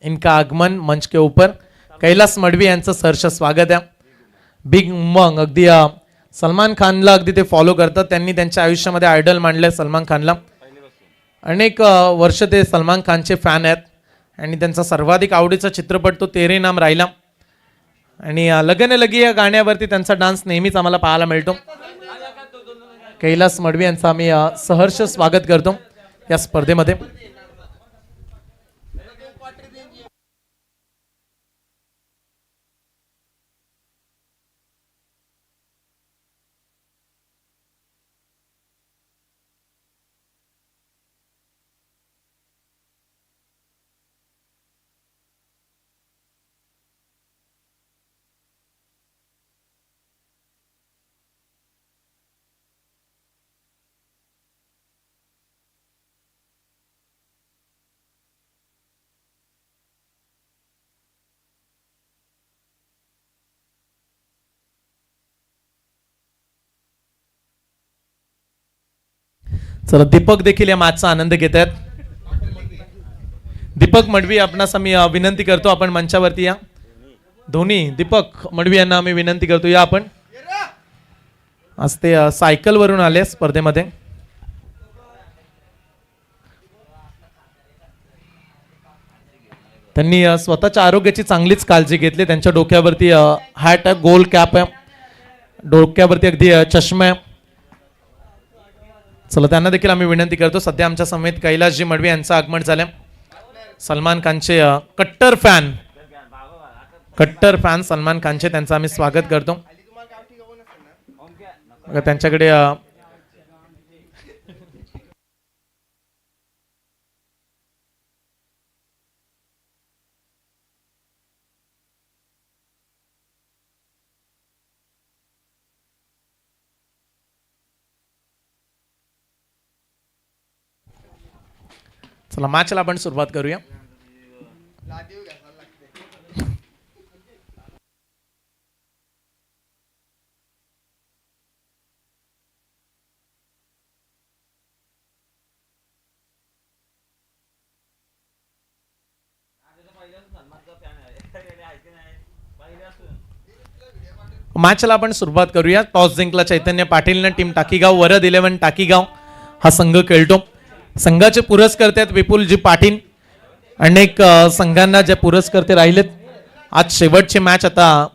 इनका आगमन मंच के ऊपर कैलास मडवी यांचं सहर्ष स्वागत आहे. बिग उमंग अगदी सलमान खानला अगदी ते फॉलो करतात. त्यांनी त्यांच्या आयुष्यामध्ये आयडल मानले सलमान खानला. अनेक वर्ष ते सलमान खानचे फॅन आहेत आणि त्यांचा सर्वाधिक आवडीचा चित्रपट तो तेरे नाम राहिला आणि लगन लगी या गाण्यावरती त्यांचा डान्स नेहमीच आम्हाला पाहायला मिळतो. कैलास मडवी यांचं आम्ही सहर्ष स्वागत करतो या स्पर्धेमध्ये. चला दीपक देखील या मॅचचा आनंद घेत आहेत. दीपक मडवी आपणास आम्ही विनंती करतो आपण मंचावरती या. धोनी दीपक मडवी यांना आम्ही विनंती करतो या आपण. आज ते सायकल वरून आले स्पर्धेमध्ये. त्यांनी स्वतःच्या आरोग्याची चांगलीच काळजी घेतली. त्यांच्या डोक्यावरती हॅट आहे, गोल कॅप आहे, डोक्यावरती अगदी चष्मा आहे. चला त्यांना देखील आम्ही विनंती करतो. सध्या आमच्या समेत कैलासजी मडवी यांचं आगमन झालं. सलमान खानचे कट्टर फॅन सलमान खानचे त्यांचं आम्ही स्वागत करतो. त्यांच्याकडे चला मॅचला आपण सुरुवात करूया. मॅचला आपण सुरुवात करूया. टॉस जिंकला चैतन्य पाटीलने. टीम टाकीगाव वरद 11 टाकीगाव हा संघ खेळतो. संघाचे पुरस्कर्ते आहेत विपुलजी पाटील. अनेक संघांना जे पुरस्कर्ते राहिलेत. आज शेवटची मॅच. आता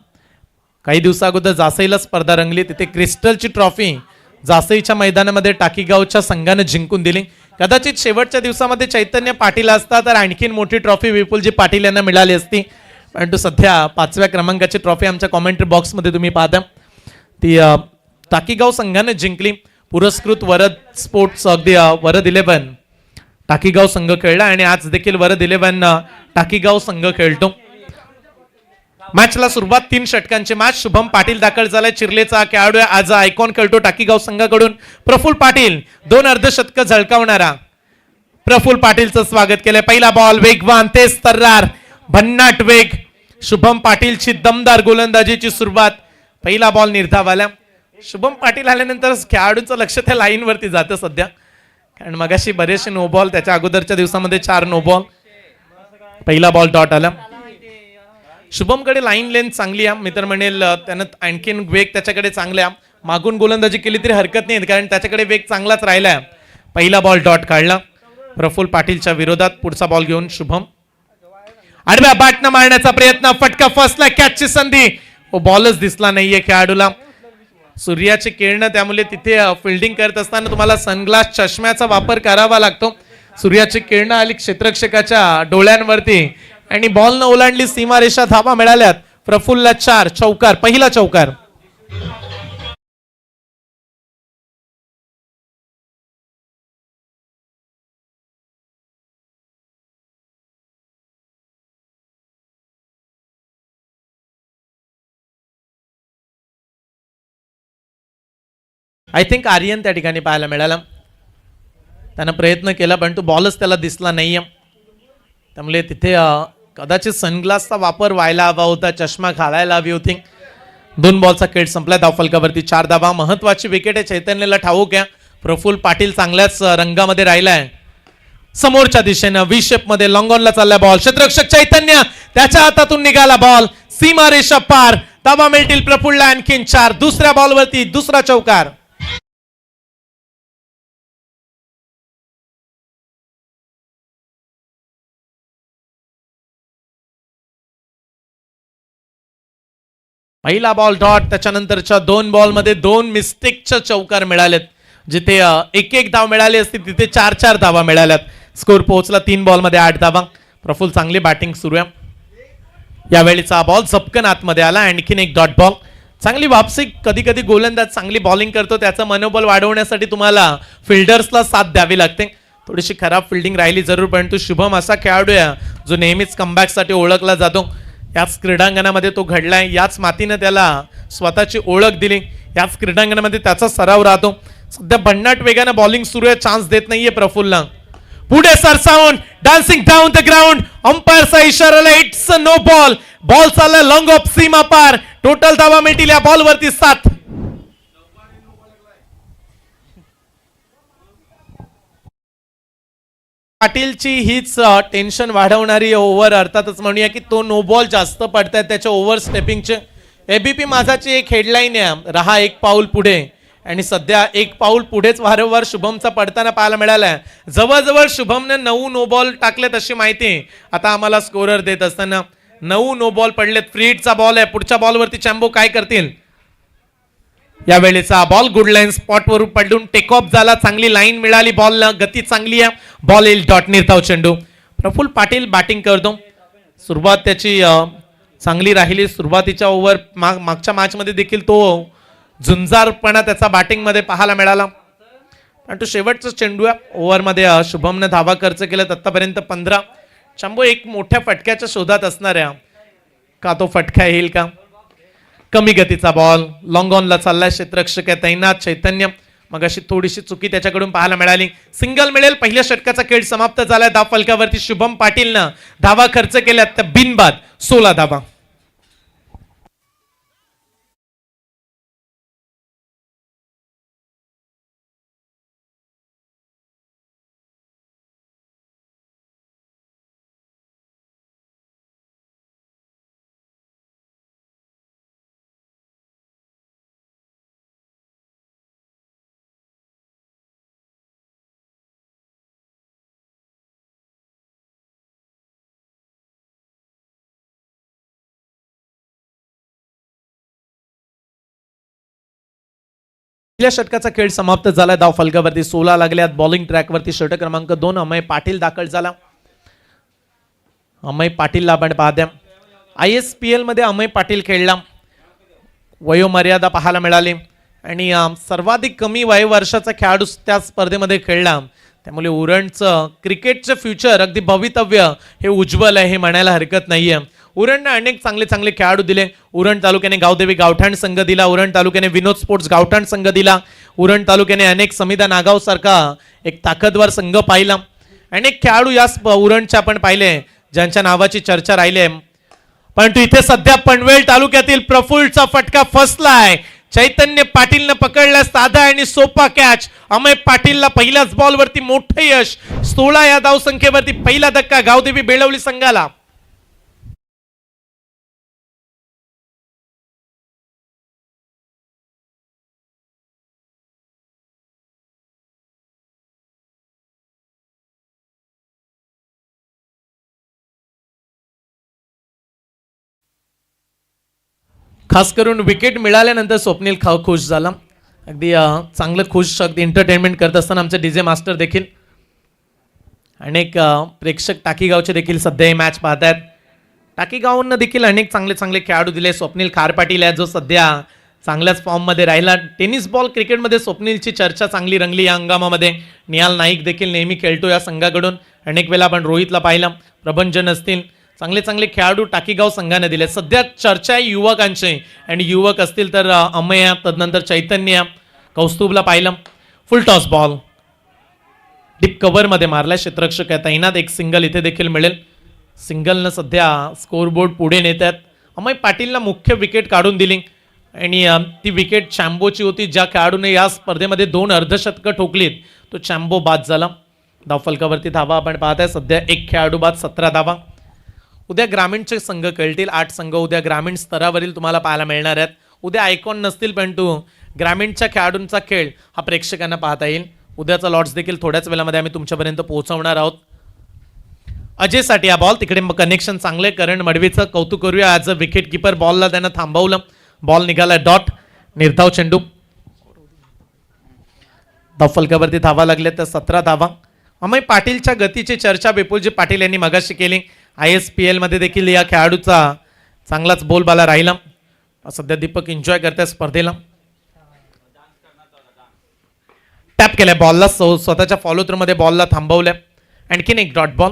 काही दिवसा अगोदर जासईला स्पर्धा रंगली. तिथे क्रिस्टलची ट्रॉफी जासईच्या मैदानामध्ये टाकीगावच्या संघाने जिंकून दिली. कदाचित शेवटच्या दिवसामध्ये चैतन्य पाटील असता तर आणखीन मोठी ट्रॉफी विपुलजी पाटील यांना मिळाली असती. परंतु सध्या 5व्या क्रमांकाची ट्रॉफी आमच्या कॉमेंट्री बॉक्समध्ये तुम्ही पाहता ती टाकीगाव संघाने जिंकली. पुरस्कृत वरद स्पोर्ट्स अगदी वरद 11 टाकीगाव संघ खेळला आणि आज देखील वरद 11 टाकीगाव संघ खेळतो. मॅचला सुरुवात 3 षटकांची मॅच. शुभम पाटील दाखल झालाय. चिरलेचा खेळाडू आज आयकॉन खेळतो टाकीगाव संघाकडून. प्रफुल्ल पाटील 2 अर्धशतक झळकावणारा प्रफुल्ल पाटीलचं स्वागत केलंय. पहिला बॉल वेगवान तेज तर्रार भन्नाट वेग. शुभम पाटीलची दमदार गोलंदाजीची सुरुवात. पहिला बॉल निर्धाव आला. शुभम पाटील आल्यानंतर खेळाडूंचं लक्ष त्या लाईन वरती जातं सध्या. कारण मगाशी बरेचसे नो बॉल. त्याच्या अगोदरच्या दिवसामध्ये 4 नो बॉल. पहिला बॉल डॉट आला. शुभमकडे लाईन लेंथ चांगली आहे. मित्र म्हणेल त्यानं आणखीन वेग त्याच्याकडे चांगला. मागून गोलंदाजी केली तरी हरकत नाही कारण त्याच्याकडे वेग चांगलाच राहिलाय. पहिला बॉल डॉट काढला प्रफुल्ल पाटीलच्या विरोधात. पुढचा बॉल घेऊन शुभम आडव्या बॅटनं मारण्याचा प्रयत्न. फटका फसला. कॅचची संधी. बॉलच दिसला नाहीये खेळाडूला. सूर्याची किरण त्यामुळे तिथे फिल्डिंग करत असताना तुम्हाला सनग्लास चष्म्याचा वापर करावा लागतो. सूर्याची किरण आली क्षेत्ररक्षकाच्या डोळ्यांवरती आणि बॉल न ओलांडली सीमारेषा. धावा मिळाल्यात. प्रफुल्लला 4 चौकार. पहिला चौकार. आय थिंक आर्यन त्या ठिकाणी पाहायला मिळाला. त्यानं प्रयत्न केला पण तो बॉलच त्याला दिसला नाहीये. त्यामुळे तिथे कदाचित सनग्लासचा वापर व्हायला हवा होता. चष्मा घालायला हवी होती. 2 बॉलचा खेळ संपला. धावफलकावरती 4 धावा. महत्वाची विकेट आहे. चैतन्यला ठाऊक आहे. प्रफुल्ल पाटील चांगल्याच रंगामध्ये राहिलाय. समोरच्या दिशेनं व्ही शेप मध्ये लॉंग ऑनला चाललाय बॉल. क्षेत्ररक्षक चैतन्य त्याच्या हातातून निघाला बॉल. सीमारेषा पार. धावा मिळतील प्रफुल्लला आणखीन 4. दुसऱ्या बॉलवरती दुसरा चौकार. पहिला बॉल डॉट. त्याच्यानंतरच्या 2 बॉलमध्ये 2 मिस्टेकच्या चौकार मिळालेत. जिथे 1-1 धाव मिळाली असती तिथे 4-4 धावा मिळाल्यात. स्कोर पोहोचला 3 बॉलमध्ये 8 धावा. प्रफुल्ल चांगली बॅटिंग सुरू आहे. यावेळीचा बॉल झपकन आतमध्ये आला. आणखीन एक डॉट बॉल. चांगली वापसी. कधी कधी गोलंदाज चांगली बॉलिंग करतो त्याचं मनोबल वाढवण्यासाठी तुम्हाला फिल्डर्सला साथ द्यावी लागते. थोडीशी खराब फिल्डिंग राहिली जरूर, परंतु शुभम असा खेळाडू आहे जो नेहमीच कमबॅकसाठी ओळखला जातो. याच क्रीडांगणामध्ये तो घडलाय. याच मातीनं त्याला स्वतःची ओळख दिली. याच क्रीडांगणामध्ये त्याचा सराव राहतो. सध्या भन्नाट वेगानं बॉलिंग सुरू आहे. चान्स देत नाहीये प्रफुल्लला. पुढे सरसावून डान्सिंग डाऊन द ग्राउंड. अंपायरचा इशारा. It's a no ball. Ball चाललाय लॉंग ऑफ सीमा पार. टोटल धावा मिळतील या बॉलवरती 7. पाटीलची हीच टेन्शन वाढवणारी ओव्हर. अर्थातच म्हणूया की तो नो बॉल जास्त पडतायत त्याच्या ओव्हर स्टेपिंगचे. एबीपी माझाची एक हेडलाईन आहे, रहा एक पाऊल पुढे. आणि सध्या एक पाऊल पुढेच वारंवार शुभमचा पडताना पाहायला मिळालाय. जवळजवळ शुभमने 9 नो बॉल टाकलेत अशी माहिती आता आम्हाला स्कोरर देत असताना. 9 नो बॉल पडलेत. फ्री हिटचा बॉल आहे. पुढच्या बॉलवरती चॅम्बो काय करतील. यावेळेचा बॉल गुड लाईन स्पॉटवर पडून टेक ऑफ झाला. चांगली लाईन मिळाली बॉलला. गती चांगली आहे. बॉल येईल डॉट. निर्धाव चेंडू. प्रफुल्ल पाटील बॅटिंग करतो. सुरुवात त्याची चांगली राहिली. सुरुवातीच्या ओव्हर मागच्या मॅचमध्ये देखील तो झुंजारपणा त्याचा बॅटिंगमध्ये पाहायला मिळाला. परंतु शेवटचा चेंडू आहे ओव्हरमध्ये शुभमने धावा खर्च केलेत आतापर्यंत 15. चंबो एक मोठ्या फटक्याच्या शोधात असणार आहे. का तो फटका येईल का. कमी गतीचा बॉल. लॉंग ऑनला चाललाय. क्षेत्ररक्षक आहे तैनात चैतन्य. मग अशी थोडीशी चुकी त्याच्याकडून पाहायला मिळाली. सिंगल मिळेल. पहिल्या षटकाचा खेळ समाप्त झालाय. धाव फलकावरती शुभम पाटीलनं धावा खर्च केल्यात त्या बिनबाद 16 धावा. पहिल्या षटकाचा खेळ समाप्त झाला. धाव फलकावरती 16 लागल्यात. बॉलिंग ट्रॅकवरती षटक क्रमांक 2 अमय पाटील दाखल झाला. अमय पाटीलला आपण पाहत्या. ISPL मध्ये अमय पाटील खेळला. वयोमर्यादा पाहायला मिळाली आणि सर्वाधिक कमी वय वर्षाचा खेळाडू त्या स्पर्धेमध्ये खेळला. त्यामुळे उरणचं क्रिकेटचं फ्युचर अगदी भवितव्य हे उज्ज्वल आहे हे म्हणायला हरकत नाहीये. उरणने अनेक चांगले चांगले खेळाडू दिले. उरण तालुक्याने गावदेवी गावठाण संघ दिला. उरण तालुक्याने विनोद स्पोर्ट्स गावठाण संघ दिला. उरण तालुक्याने अनेक समिधा नागाव सारखा एक ताकदवर संघ पाहिला. अनेक खेळाडू या उरणच्या आपण पाहिले ज्यांच्या नावाची चर्चा राहिली. परंतु इथे सध्या पनवेल तालुक्यातील प्रफुल्लचा फटका फसलाय. चैतन्य पाटीलनं पकडला साधा आणि सोपा कॅच. अमय पाटीलला पहिल्याच बॉलवरती मोठं यश. 16 या धाव संख्येवरती पहिला धक्का गावदेवी बेळवली संघाला. खास करून विकेट मिळाल्यानंतर स्वप्नील खुश झाला. अगदी चांगलं खुश अगदी एंटरटेनमेंट करत असताना आमचे डीजे मास्टर देखील. अनेक प्रेक्षक टाकीगावचे देखील सध्या ही मॅच पाहत आहेत. टाकीगावनं देखील अनेक चांगले चांगले खेळाडू दिले. स्वप्नील खार पाटील आहे जो सध्या चांगल्याच फॉर्ममध्ये राहिला. टेनिस बॉल क्रिकेटमध्ये स्वप्नीलची चर्चा चांगली रंगली या हंगामामध्ये. निहाल नाईक देखील नेहमी खेळतो या संघाकडून. अनेक वेळा आपण रोहितला पाहिला. प्रभंजन असतील चांगले चांगले खेळाडू टाकीगाव संघाने दिले. सध्या चर्चा आहे युवकांची आणि युवक असतील तर अमय, तदनंतर चैतन्य, कौस्तुभला पाहिलं. फुल टॉस बॉल डीप कव्हरमध्ये मारला. क्षेत्ररक्षक आहे तैनात. एक सिंगल इथे देखील मिळेल. सिंगलनं सध्या स्कोरबोर्ड पुढे नेत आहेत. अमय पाटीलला मुख्य विकेट काढून दिली आणि ती विकेट चॅम्बोची होती. ज्या खेळाडूने या स्पर्धेमध्ये 2 अर्धशतकं ठोकलीत तो चॅम्बो बाद झाला. धावफलकावरती धावा आपण पाहताय सध्या 1 खेळाडू बाद 17 धावा. उद्या ग्रामीणचे संघ खेळतील. 8 संघ उद्या ग्रामीण स्तरावरील तुम्हाला पाहायला मिळणार आहेत. उद्या आयकॉन नसतील परंतु ग्रामीणच्या खेळाडूंचा खेळ हा प्रेक्षकांना पाहता येईल. उद्याचा लॉट्स देखील थोड्याच वेळामध्ये आम्ही तुमच्यापर्यंत पोहोचवणार आहोत. अजयसाठी हा बॉल तिकडे कनेक्शन चांगले. करण मडवीचं कौतुक करूया. आज विकेट किपर बॉलला त्यानं थांबवलं. बॉल निघाला डॉट. निर्धाव चेंडू. धावफलकावरती धावा लागल्या तर 17 धावा. अमय पाटीलच्या गतीची चर्चा विपुलजी पाटील यांनी मगाशी केली. ISPL मध्ये देखील या खेळाडूचा चांगलाच बोलबाला राहिला. सध्या दीपक एन्जॉय करताय स्पर्धेला. टॅप केलाय बॉलला. स्वतःच्या फॉलो थ्रू मध्ये बॉलला थांबवलंय. आणखीन एक डॉट बॉल.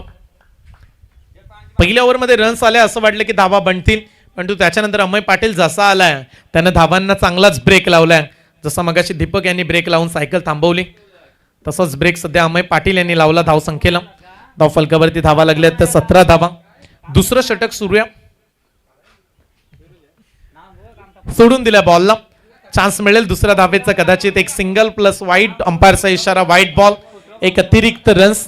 पहिल्या ओव्हरमध्ये रन्स आले असं वाटलं की धावा बनतील परंतु त्याच्यानंतर अमय पाटील जसा आलाय त्यानं धावांना चांगलाच ब्रेक लावलाय. जसा मगाशी दीपक यांनी ब्रेक लावून सायकल थांबवली तसंच ब्रेक सध्या अमय पाटील यांनी लावला धावसंख्येला. धावफलकावरती धावा लागल्या तर 17 धावा. दुसरं षटक सुरू आहे. सोडून दिल्या बॉलला. चान्स मिळेल दुसऱ्या धावेचा कदाचित. एक सिंगल प्लस वाईट. अंपायरचा इशारा वाईट बॉल. एक अतिरिक्त रन्स.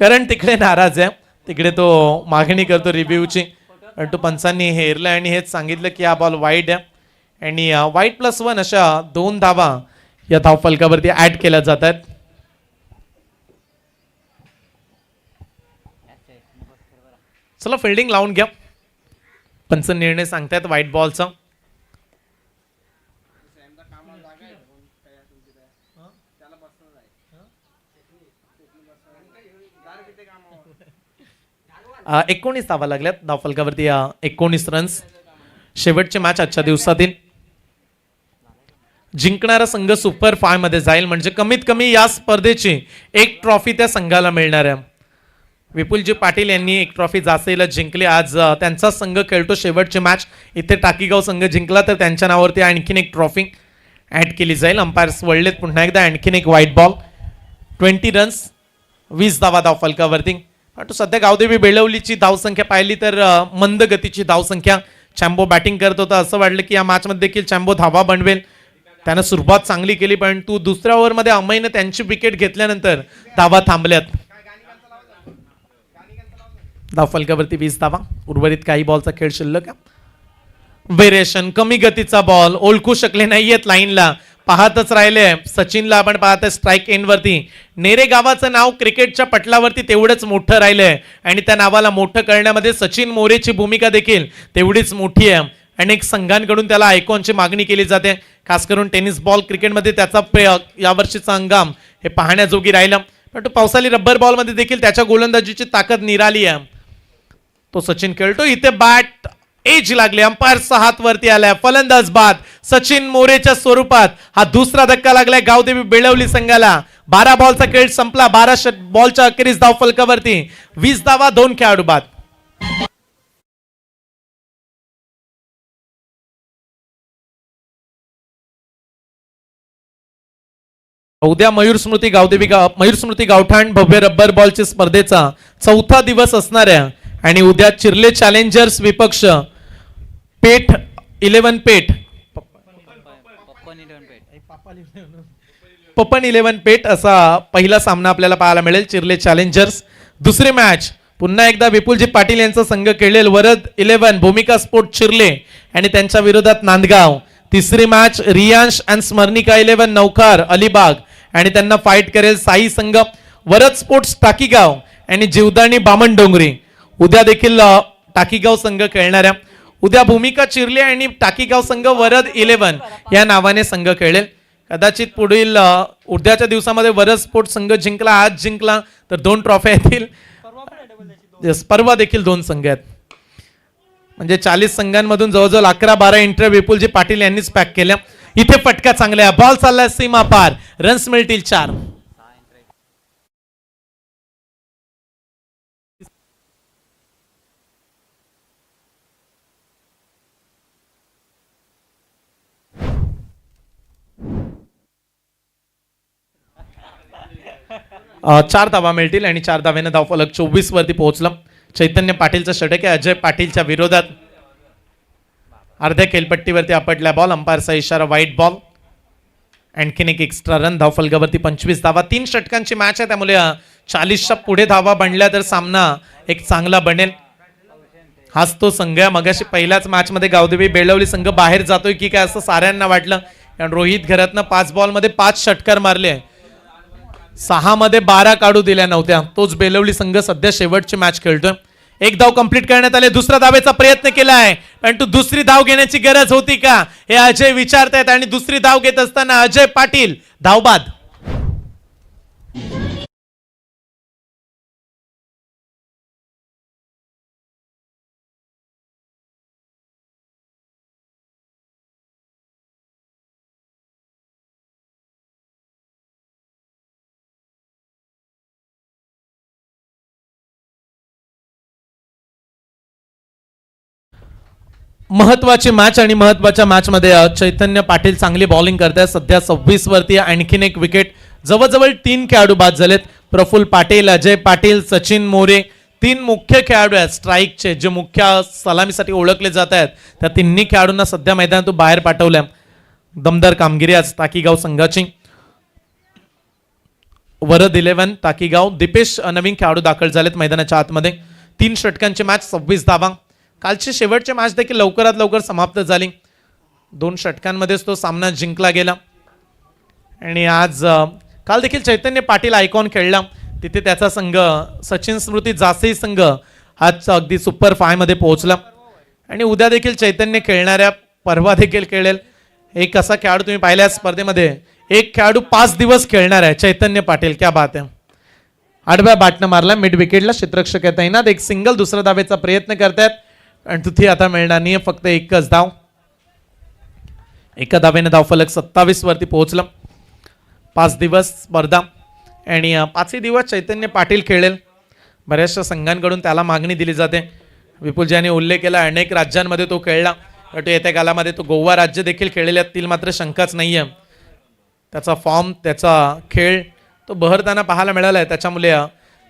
कारण तिकडे नाराज आहे. तिकडे तो मागणी करतो रिव्ह्यूची परंतु पंचांनी हेरलं आणि हेच सांगितलं की हा बॉल वाईट आहे आणि वाईट +1 अशा 2 धावा या धावफलकावरती ऍड केल्या जात आहेत. चला फिल्डिंग लावून घ्या. पंच निर्णय सांगतायत व्हाईट बॉलचा. आ 19 धावा लागल्यात धावफलकावरती. 19 रन्स. शेवटची मॅच आजच्या दिवसातील. जिंकणारा संघ सुपर 5 मध्ये जाईल म्हणजे कमीत कमी या स्पर्धेची एक ट्रॉफी त्या संघाला मिळणार आहे. विपुलजी पाटील यांनी एक ट्रॉफी जासेला जिंकली. आज त्यांचा संघ खेळतो शेवटची मॅच. इथे टाकीगाव संघ जिंकला तर त्यांच्या नावावरती आणखीन एक ट्रॉफी ऍड केली जाईल. अंपायर्स वळलेत पुन्हा एकदा. आणखीन एक व्हाईट बॉल. 20 रन्स 20 धावा धावफलकावरती. परंतु सध्या गावदेवी बेळवलीची धावसंख्या पाहिली तर मंद गतीची धावसंख्या. चॅम्बो बॅटिंग करत होता. असं वाटलं की या मॅचमध्ये देखील चॅम्बो धावा बनवेल. त्यानं सुरुवात चांगली केली परंतु दुसऱ्या ओव्हरमध्ये अमयनं त्यांची विकेट घेतल्यानंतर धावा थांबल्यात. धावफलकावरती 20 धावा. उर्वरित काही बॉलचा खेळ शिल्लक. व्हेरिएशन कमी गतीचा बॉल. ओळखू शकले नाहीयेत लाईनला. पाहतच राहिले. सचिनला आपण पाहतोय स्ट्राईक एंड वरती. नेरे गावाचं नाव क्रिकेटच्या पटलावरती तेवढंच मोठं राहिलंय आणि त्या नावाला मोठं करण्यामध्ये सचिन मोरेची भूमिका देखील तेवढीच मोठी आहे. अनेक संघांकडून त्याला आयकॉनची मागणी केली जाते. खास करून टेनिस बॉल क्रिकेटमध्ये त्याचा यावर्षीचा हंगाम हे पाहण्याजोगी राहिला. परंतु पावसाळी रब्बर बॉलमध्ये देखील त्याच्या गोलंदाजीची ताकद निराली आहे. तो सचिन खेळतो. इथे बॅट एज लागले. अंपायरचा हात वरती आलाय. फलंदाज बाद. सचिन मोरेच्या स्वरूपात हा दुसरा धक्का लागलाय गावदेवी बेळवली संघाला. 12 बॉलचा खेळ संपला. 12 बॉलच्या अखेरीस धावफलकावरती 20 धावा 2 खेळाडू बाद. उद्या मयूर स्मृती गावठाण भव्य रब्बर बॉलच्या स्पर्धेचा 4था दिवस असणार आहे आणि उद्या चिर्ले चॅलेंजर्स विपक्ष पेठ 11 पेठ पपन 11 पेठ असा पहिला सामना आपल्याला पाहायला मिळेल. चिर्ले चॅलेंजर्स. दुसरी मॅच पुन्हा एकदा विपुलजी पाटील यांचा संघ खेळेल. वरद 11 भूमिका स्पोर्ट चिर्ले आणि त्यांच्या विरोधात नांदगाव. तिसरी मॅच रियांश अँड स्मरणिका 11 नौखार अलिबाग आणि त्यांना फाईट करेल साई संघ वरद स्पोर्ट्स टाकीगाव आणि जीवदानी बामणडोंगरी. उद्या देखील टाकीगाव संघ खेळणाऱ्या. उद्या भूमिका चिर्ले आणि टाकीगाव संघ वरद 11 या नावाने संघ खेळेल. कदाचित पुढील उद्याच्या दिवसामध्ये वरद स्पोर्ट्स संघ जिंकला. आज जिंकला तर 2 ट्रॉफी येतील. परवा देखील 2 संघ आहेत. म्हणजे 40 संघांमधून जवळजवळ 11-12 एंट्री विपुलजी पाटील यांनीच पॅक केल्या. इथे फटका चांगला. बॉल चाललाय सीमा पार. रन्स मिळतील 4. चार धावा मिळतील आणि 4 धाव्याने धावफलक 24 वरती पोहोचलं. चैतन्य पाटीलचं षटक आहे. अजय पाटीलच्या विरोधात. अर्ध्या खेळपट्टीवरती आपटला बॉल. अंपायरचा इशारा व्हाईट बॉल. आणखीन एक एक्स्ट्रा रन. धावफलकावरती 25 धावा. 3 षटकांची मॅच आहे त्यामुळे 40च्या पुढे धावा बनल्या तर सामना एक चांगला बनेल. हाच तो संघ आहे. मगाशी पहिल्याच मॅच मध्ये गावदेवी बेळवली संघ बाहेर जातोय की काय असं साऱ्यांना वाटलं, कारण रोहित घरातनं 5 बॉलमध्ये 5 षटकार मारले, 6 मध्ये 12 काढू दिल्या नव्हत्या. तोच बेलवली संघ सध्या शेवटची मॅच खेळतोय. एक धाव कंप्लीट करण्यात आले. दुसरा धावेचा प्रयत्न केलाय, पण तू दुसरी धाव घेण्याची गरज होती का हे अजय विचारतायत. आणि दुसरी धाव घेत असताना अजय पाटील धावबाद. महत्वाची मॅच आणि महत्वाच्या मॅच मध्ये चैतन्य पाटील चांगली बॉलिंग करतायत. सध्या 26 वरती आणखीन एक विकेट. जवळजवळ 3 खेळाडू बाद झालेत. प्रफुल्ल पाटील, अजय पाटील, सचिन मोरे, 3 मुख्य खेळाडू आहेत स्ट्राईकचे, जे मुख्य सलामीसाठी ओळखले जात आहेत. त्या तिन्ही खेळाडूंना सध्या मैदानातून बाहेर पाठवलंय. दमदार कामगिरी आज टाकीगाव संघाची. वरद 11 टाकीगाव. दीपेश नवीन खेळाडू दाखल झालेत मैदानाच्या आतमध्ये. 3 षटकांची मॅच, 26 धावा. कालची शेवटची मॅच देखील लवकरात लवकर समाप्त झाली. 2 षटकांमध्येच तो सामना जिंकला गेला. आणि आज काल देखील चैतन्य पाटील आयकॉन खेळला. तिथे त्याचा संघ सचिन स्मृती जासई संघ आज अगदी सुपर 5 मध्ये पोहोचला. आणि उद्या देखील चैतन्य खेळणाऱ्या, परवा देखील खेळेल. एक असा खेळाडू तुम्ही पाहिल्या स्पर्धेमध्ये, एक खेळाडू 5 दिवस खेळणार आहे, चैतन्य पाटील. क्या बात आहे. 8व्या बॅटनं मारला मिड विकेटला. क्षेत्ररक्षक आहे तैनात. एक सिंगल दुसऱ्या धावेचा प्रयत्न करतात, आणि तिथे आता मिळणार नाही, फक्त एकच धाव. एका धावेने धावफलक 27 वरती पोहोचलं. 5 दिवस स्पर्धा, आणि 5ही दिवस चैतन्य पाटील खेळेल. बऱ्याचशा संघांकडून त्याला मागणी दिली जाते. विपुल ज्याने उल्लेख केला, अनेक राज्यांमध्ये तो खेळला. तो येत्या कालामध्ये तो गोवा राज्य देखील खेळलेले असतील, मात्र शंकाच नाहीये. त्याचा फॉर्म, त्याचा खेळ तो बहरताना पाहायला मिळाला आहे. त्याच्यामुळे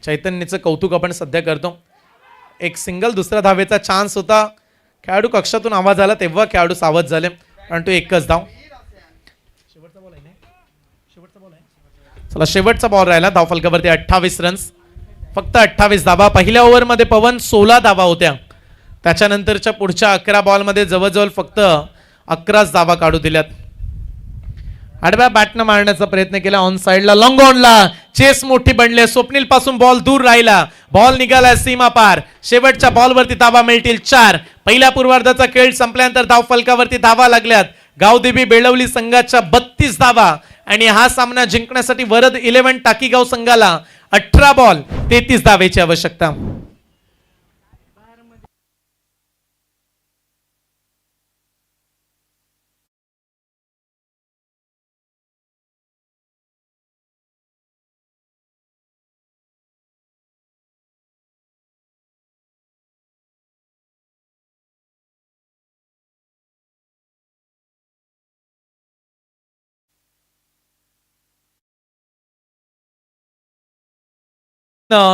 चैतन्याचं कौतुक आपण सध्या करतो. एक सिंगल दुसऱ्या धावेचा चान्स होता. खेळाडू कक्षातून आवाज आला तेव्हा खेळाडू सावध झाले, पण तो एकच धाव. चला, शेवटचा बॉल राहिला. धावफलकावरती 28 रन्स, फक्त 28 धावा. पहिल्या ओव्हरमध्ये पवन 16 धावा होत्या. त्याच्यानंतरच्या पुढच्या 11 बॉलमध्ये जवळजवळ फक्त 11च धावा काढू दिल्यात. आडव्या बॅटनं मारण्याचा प्रयत्न केला. ऑन साइडला, लॉंग ऑनला चेस मोठी बनले. स्वप्नील पासून बॉल दूर राहिला. बॉल निघाला सीमा पार. शेवटच्या बॉलवरती धावा मिळतील 4. पहिल्या पूर्वार्धाचा खेळ संपल्यानंतर धाव फलकावरती धावा लागल्यात. गावदेवी बेळवली संघाच्या 32 धावा. आणि हा सामना जिंकण्यासाठी वरद 11 टाकीगाव संघाला 18 बॉल 33 धावेची आवश्यकता.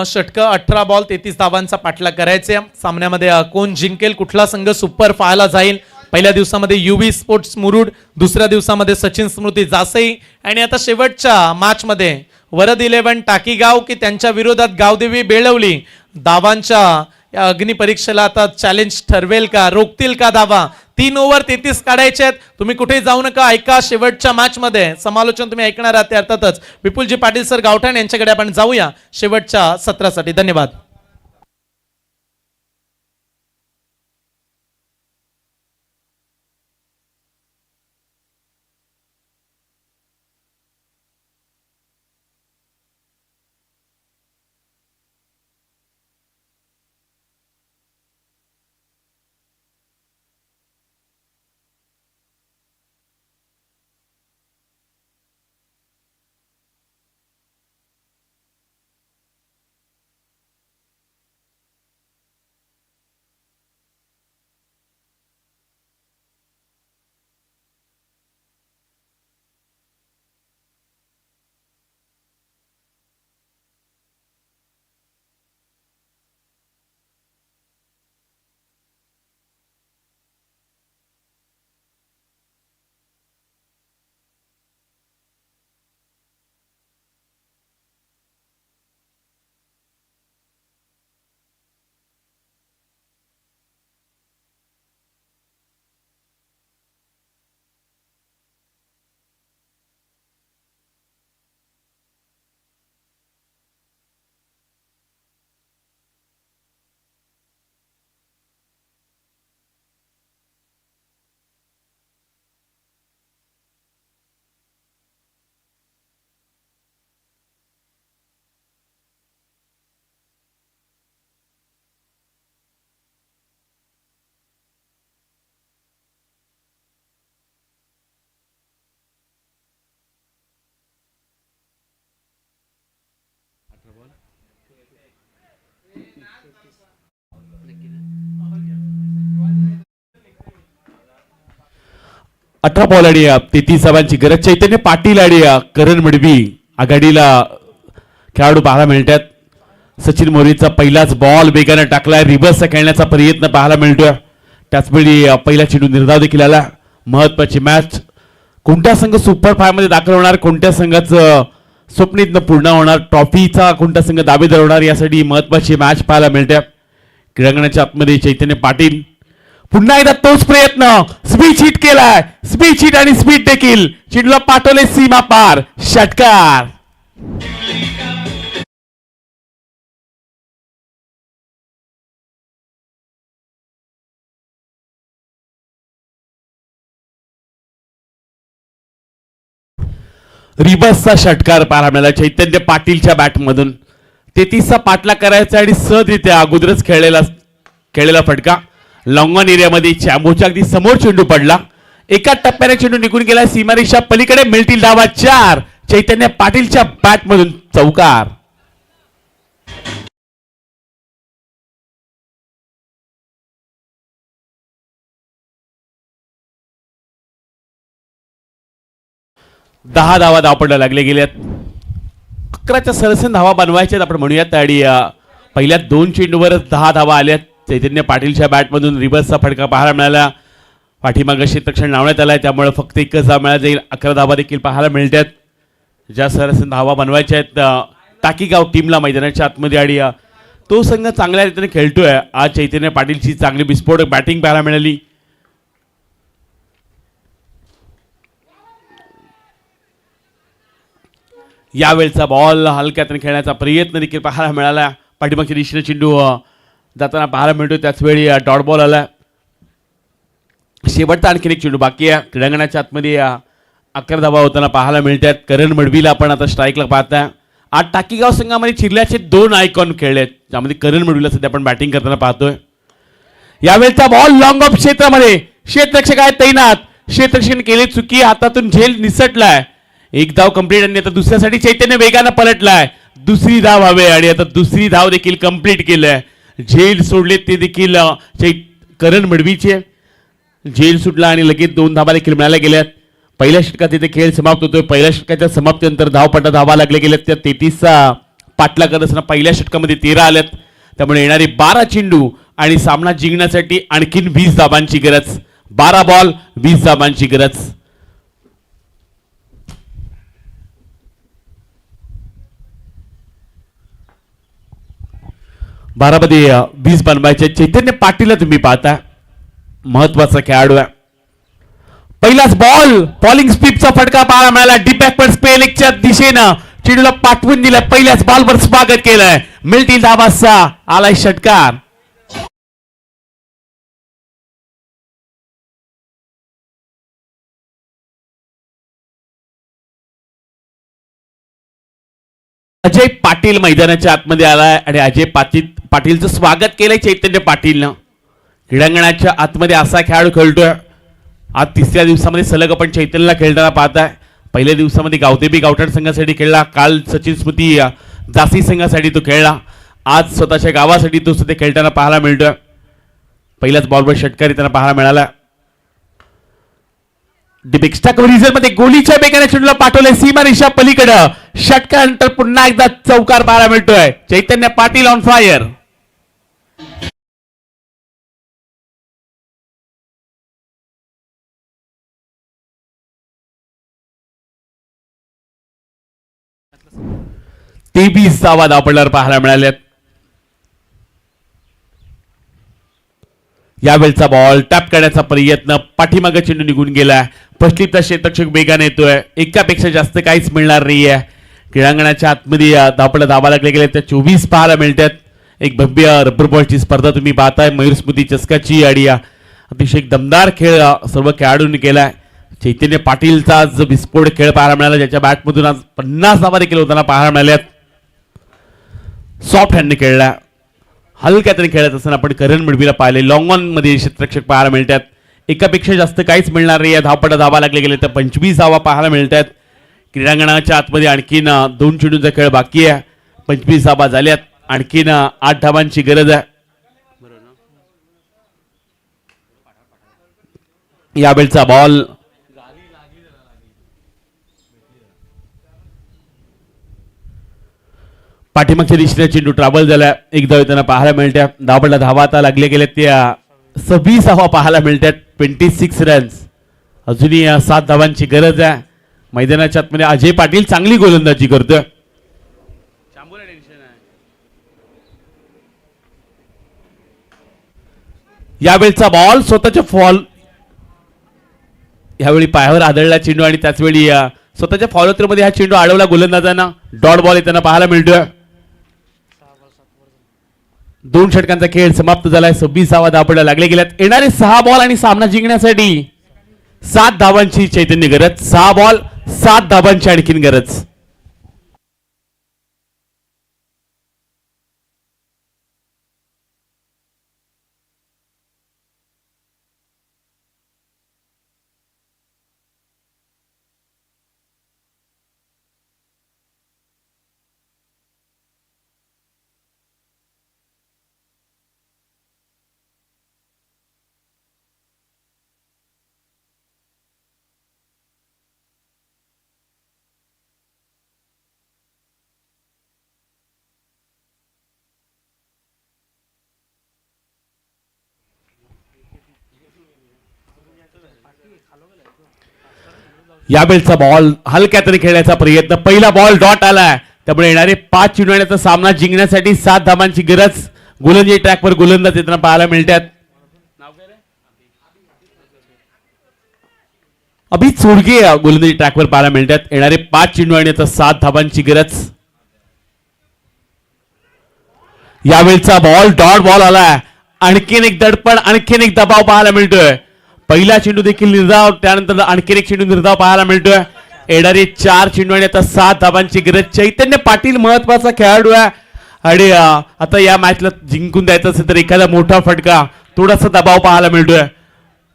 षटक, 18 बॉल 33 धावांचा पाठलाग करायचे. सामन्यामध्ये कोण जिंकेल, कुठला संघ सुपर 5 ला जाईल. पहिल्या दिवसामध्ये युवी स्पोर्ट्स मुरुड, दुसऱ्या दिवसामध्ये सचिन स्मृती जासई, आणि आता शेवटच्या मॅच मध्ये वरद 11 टाकीगाव की त्यांच्या विरोधात गावदेवी बेळवली. धावांच्या या अग्निपरीक्षेला आता चॅलेंज ठरवेल का, रोखतील का धावा. 3 ओव्हर 33 काढायचे आहेत. तुम्ही कुठे जाऊ नका, ऐका. शेवटच्या मॅच मध्ये समालोचन तुम्ही ऐकणार आहात ते अर्थातच विपुलजी पाटील सर गावठाण यांच्याकडे आपण जाऊया शेवटच्या सत्रासाठी. धन्यवाद. 18 बॉल आणि 33 धावांची गरज. चैतन्य पाटील आणि करण मडवी आघाडीला खेळाडू पाहायला मिळतात. सचिन मोरेचा पहिलाच बॉल वेगाने टाकलाय. रिव्हर्स खेळण्याचा प्रयत्न पाहायला मिळतोय. त्याचवेळी पहिला चेंडू निर्धाव देखील आला. महत्वाची मॅच. कोणत्या संघ सुपर 5 मध्ये दाखल होणार, कोणत्या संघाचं स्वप्नीतनं पूर्ण होणार, ट्रॉफीचा कोणता संघ दावेदार होणार, यासाठी महत्वाची मॅच पाहायला मिळते. क्रीडांगणाच्या आतमध्ये चैतन्य पाटील पुन्हा एकदा तोच प्रयत्न. स्पीड हिट केलाय. स्पीड हिट आणि स्पीड देखील चेंडूला पाठवले सीमा पार. षटकार. रिबसचा षटकार पाहायला मिळाला चैतन्य पाटीलच्या बॅटमधून. 33चा पाठला करायचा आणि सहजरित्या अगोदरच खेळलेला फटका. लॉंग ऑन एरियामध्ये चॅम्बोच्या अगदी समोर चेंडू पडला. एका टप्प्याने चेंडू निघून गेला सीमारेषा पलीकडे. मिळतील धावा 4. चैतन्य पाटीलच्या बॅटमधून चौकार. दहा धावा धावपडला लागले गेल्यात. 11च्या सरसन धावा बनवायच्यात आपण म्हणूयात. आणि पहिल्या 2 चेंडूवरच 10 धावा आल्यात. चैतन्य पाटीलच्या बॅटमधून रिव्हर्सचा फटका पाहायला मिळाला. पाठीमागं क्षेत्ररक्षण लावण्यात आलाय, त्यामुळे फक्त एकच धाव मिळाला जाईल. 11 धावा देखील पाहायला मिळतात. ज्या सरसन धावा बनवायच्या आहेत टाकीगाव टीमला मैदानाच्या आतमध्ये. आणि तो संघ चांगल्या रीतीने खेळतोय. आज चैतन्य पाटीलची चांगली विस्फोटक बॅटिंग पाहायला मिळाली. यावेळचा बॉल हलक्यातून खेळण्याचा प्रयत्न देखील पाहायला मिळाला. पाठीमागच्या दिशेने चेंडू जाताना पाहायला मिळतो. त्याचवेळी डॉट बॉल आला. शेवटचा आणखीन एक चेंडू बाकी आहे. क्रीडांगणाच्या आतमध्ये 11 धावा होताना पाहायला मिळतात. करण मडवीला आपण आता स्ट्राईकला पाहताय. आज टाकीगाव संघामध्ये चिरल्याचे 2 आयकॉन खेळलेत, ज्यामध्ये करण मडवीला सध्या आपण बॅटिंग करताना पाहतोय. यावेळचा बॉल लॉंग ऑफ क्षेत्रामध्ये. क्षेत्ररक्षक आहे तैनात. क्षेत्ररक्षण केले चुकी. हातातून झेल निसटलाय. एक धाव कंप्लीट आणि आता दुसऱ्यासाठी चैतन्य वेगानं पलटलाय. दुसरी धाव हवे आणि आता दुसरी धाव देखील कंप्लीट केलंय. झेल सोडले ते देखील करण मडवीचे. झेल सुटला आणि लगेच 2 धावा देखील मिळाल्या गेल्यात. पहिल्या षटकात इथे खेळ समाप्त होतोय. पहिल्या षटकाच्या समाप्तीनंतर धावपटा धावा लागल्या गेल्यात. त्या 33चा पाठला करत असताना पहिल्या षटकामध्ये 13 आल्यात. त्यामुळे येणारे 12 चेंडू आणि सामना जिंकण्यासाठी आणखीन 20 धावांची गरज. 12 बॉल 20 धावांची गरज. बारामध्ये 20 बनवायचे. चैतन्य पाटीलला तुम्ही पाहता, महत्वाचा खेळाडू आहे. पहिलाच बॉल बॉलिंग स्पीडचा फटका पाहायला मिळाला. डीप बॅकवर्ड स्पेल एकच्या दिशेनं चेंडूला पाठवून दिलं. पहिल्याच बॉलवर स्वागत केलंय. मिळतील धावा 6. आलाय षटकार. अजय पाटील मैदानाच्या आतमध्ये आलाय आणि अजय पाटीलचं स्वागत केलंय चैतन्य पाटीलनं. क्रीडांगणाच्या आतमध्ये असा खेळाडू खेळतोय. आज 3ऱ्या दिवसामध्ये सलग आपण चैतन्यला खेळताना पाहताय. पहिल्या दिवसामध्ये गावदेवी गावठाण संघासाठी खेळला. काल सचिन स्मृती जासी संघासाठी तो खेळला. आज स्वतःच्या गावासाठी तो सध्या खेळताना पाहायला मिळतोय. पहिल्याच बॉलवर षटकार त्यांना पाहायला मिळाला. एक्स्ट्रा कव्हरेज मध्ये गोलीच्या बेगाने चेंडूला पाठवले सीमारेषा पलीकडे. षटकानंतर पुन्हा एकदा चौकार पाहायला मिळतोय. चैतन्य पाटील ऑन फायर. ते 20 धावा धावपडल्यावर पाहायला मिळाल्यात. यावेळचा बॉल टॅप करण्याचा प्रयत्न. पाठीमागे चेंडू निघून गेला. फसलीचा क्षेत्ररक्षक वेगाने येतोय. एकापेक्षा जास्त काहीच मिळणार नाहीये. क्रीडांगणाच्या आतमध्ये धावपडा धावा लागले गेले त्या 24 पाहायला मिळतात. एक भव्य रबर बॉलची स्पर्धा तुम्ही पाहताय. मयूर स्मृती चस्काची आणि अतिशय दमदार खेळ सर्व खेळाडूंनी केलाय. चैतन्य पाटीलचा आज विस्फोट खेळ पाहायला मिळाला, ज्याच्या बॅटमधून आज 50 धावा देखील होताना पाहायला मिळाल्यात. सॉफ्ट हँडने खेळला. हलक्यातने खेळत असताना आपण करण मडवीला पाहिले. लॉंग ऑन मध्ये क्षेत्ररक्षक पाहायला मिळतात. एकापेक्षा जास्त काहीच मिळणार नाही. या धावपटा धावा लागले गेले तर 25 धावा पाहायला मिळतात. क्रीडांगणाच्या आतमध्ये आणखीन 2 चेंडूंचा खेळ बाकी आहे. 25 धावा झाल्यात. आणखीन 8 धावांची गरज आहे. यावेळचा बॉल पाठीमागच्या दिशेने चेंडू ट्रॅव्हल झाला, एक धाव येताना पाहायला मिळत्या. धावपडला धावा आता लागले गेले त्या 26 पाहायला मिळतात. 26 रन्स. अजूनही 7 धावांची गरज आहे. मैदानाच्या आतमध्ये अजय पाटील चांगली गोलंदाजी करतोय. यावेळचा बॉल स्वतःच्या फॉल, यावेळी पायावर आदळला चेंडू आणि त्याच वेळी स्वतःच्या फॉलोथ्रो मध्ये हा चेंडू अडवला गोलंदाजांना. डॉट बॉल येताना पाहायला मिळतोय. 2 षटकांचा खेळ समाप्त झालाय. 26 धावपडा लागले गेल्यात. येणारे 6 बॉल आणि सामना जिंकण्यासाठी 7 धावांची चैतन्य गरज. 6 बॉल 7 धावांची आणखीन गरज. यावेळचा बॉल हलक्यातरी खेळण्याचा प्रयत्न. पहिला बॉल डॉट आलाय, त्यामुळे येणारे 5 चेंडूचा सामना जिंकण्यासाठी 7 धावांची गरज. गोलंदाजी ट्रॅकवर गोलंदाज येताना पाहायला मिळतात. अभि चोडगे गोलंदाजी ट्रॅकवर पाहायला मिळतात. येणारे 5 चेंडू आणि 7 धावांची गरज. यावेळचा बॉल डॉट बॉल आलाय. आणखीन एक दडपण, आणखीन एक दबाव पाहायला मिळतोय. पहिला चेंडू देखील निर्धाव, त्यानंतर आणखीन एक चेंडू निर्धाव पाहायला मिळतोय. येणारे 4 चेंडू आणि 7 धावांची गरज. चैतन्य पाटील महत्वाचा खेळाडू आहे आणि आता या मॅचला जिंकून द्यायचं असेल तर एखादा मोठा फटका, थोडासा दबाव पाहायला मिळतोय.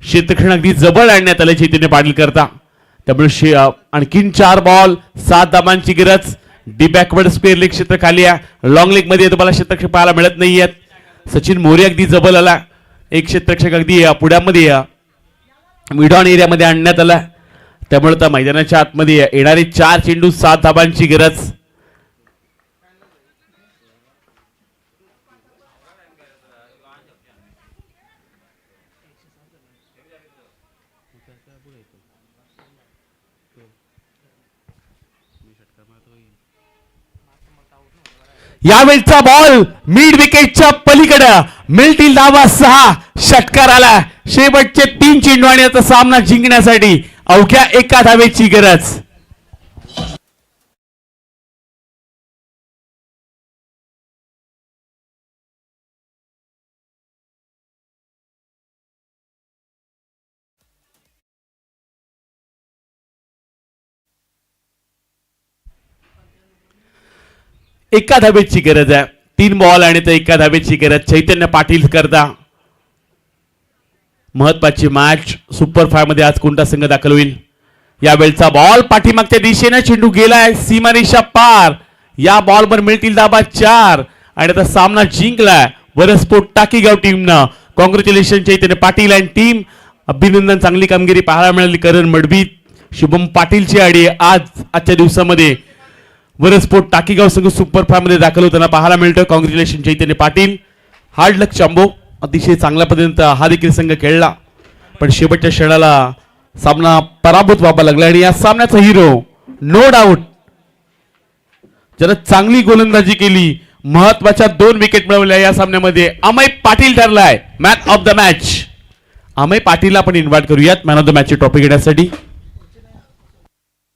क्षेत्ररक्षण अगदी जवळ आणण्यात आलं चैतन्य पाटील करता. त्यामुळे आणखीन 4 बॉल 7 धावांची गरज. डी बॅकवर्ड स्क्वेअर लेग क्षेत्र खाली आहे. लॉंग लेग मध्ये तुम्हाला क्षेत्ररक्षक पाहायला मिळत नाहीयेत. सचिन मोरे अगदी जवळ आला. एक क्षेत्ररक्षक अगदी पुढ्यामध्ये मिड ऑन एरियामध्ये आणण्यात आला. त्यामुळे त्या मैदानाच्या आतमध्ये येणारे 4 चेंडू 7 धावांची गरज. यावेळचा बॉल मिड विकेटच्या पलीकडे मिळतील धावा 6. षटकार आला. शेवटचे 3 चेंडू आणि आता सामना जिंकण्यासाठी अवघ्या 1 धावेची गरज. एका धावेची गरज आहे. 3 बॉल आणि तर 1 धावेची गरज. चैतन्य पाटील करता. महत्वाची मॅच सुपर 5 मध्ये आज कोणता संघ दाखल होईल. यावेळचा बॉल पाठीमागच्या दिशेने चेंडू गेलाय सीमारेषा पार. या बॉलवर मिळतील धावा 4 आणि आता सामना जिंकलाय वरस्फोट टाकीगाव टीमनं. Congratulation Chaitanya Patil and team. अभिनंदन. चांगली कामगिरी पाहायला मिळाली. करण मडवी, शुभम पाटीलची आडी आजच्या दिवसामध्ये वरस्फोट टाकीगाव संघ सुपर 5 मध्ये दाखल होताना पाहायला मिळतोय. कॉंग्रॅच्युलेशन चैतन्य पाटील. हार्ड लक चांबो. अतिशय चांगल्या पद्धतीने हा देखील संघ खेळला, पण शेवटच्या क्षणाला सामना पराभूत व्हावा लागला आणि या सामन्याचा हिरो नो डाऊट ज्यानं चांगली गोलंदाजी केली, महत्वाच्या 2 विकेट मिळवल्या या सामन्यामध्ये, अमय पाटील ठरलाय man of the match. Amay पाटीलला आपण इन्व्हाइट करूयात मॅन ऑफ द मॅचची ट्रॉफी घेण्यासाठी.